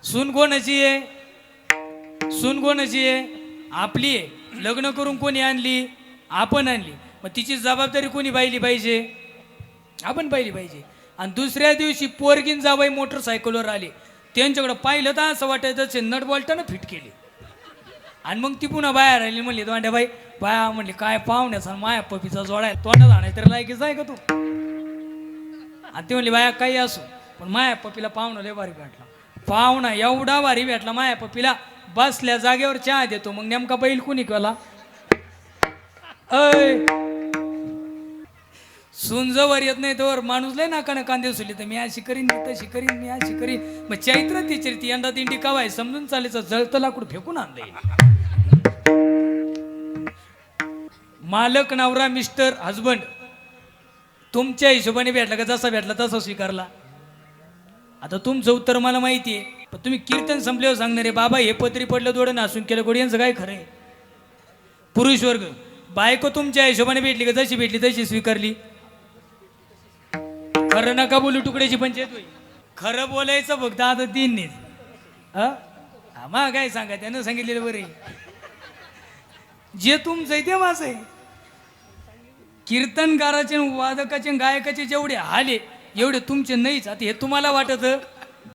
सून कोणाची आहे? सून कोणाची आहे? आपली आहे. लग्न करून कोणी आणली? आपण आणली. मग तिची जबाबदारी कोणी पाहिली पाहिजे? आपण पाहिली पाहिजे. आणि दुसऱ्या दिवशी पोरगीन जावई मोटरसायकलवर आले, त्यांच्याकडं पाहिलं तर असं वाटायचं नट बोल्टानं फिट केली. आणि मग ती पुन्हा बाहेर आली, म्हणली दोंड्या बाई बाया, म्हणली काय पाहुण्याचा माया पपीचा जोडाय तोंडात आणाय तर लायकीच आहे का तू? आणि ती म्हणली बाया काही असो, पण माया पपीला पाहुणा लय भारी भेटला. पाहुणा एवढा भारी भेटला माया पपीला, बसल्या जागेवर चहा देतो. मग नेमका बैल कुणी केला? अय सुंजवर येत नाही तर माणूस लय नाकानं कांदे सुली, तर मी अशी करीन, मी तशी करीन, मी अशी करीन. मग चैत्र ती यंदा दिंडी कावाय समजून चालायचं, जळतं लाकूड फेकून आणलंय. मालक नवरा मिस्टर हजबंड तुमच्या हिशोबाने भेटला का? जसा भेटला तसा स्वीकारला. आता तुमचं उत्तर मला माहिती आहे, पण तुम्ही कीर्तन संपल्यावर सांगणार आहे बाबा हे पत्री पडलं दोडं नासून केलं गोड, यांचं काय खरं आहे? पुरुष वर्ग, बायको तुमच्या हिशोबाने भेटली का? जशी भेटली तशी स्वीकारली. खरं नका बोलू, तुकड्याची पंचायत होईल. खरं बोलायचं फक्त आता तीन नाही. मग काय सांगा, त्यानं सांगितलेलं बरे. जे तुमचं आहे ते माझं आहे. कीर्तनकाराचे वादकाचे गायकाचे जेवढे हाल आहे एवढे तुमचे नाहीच. आता हे तुम्हाला वाटत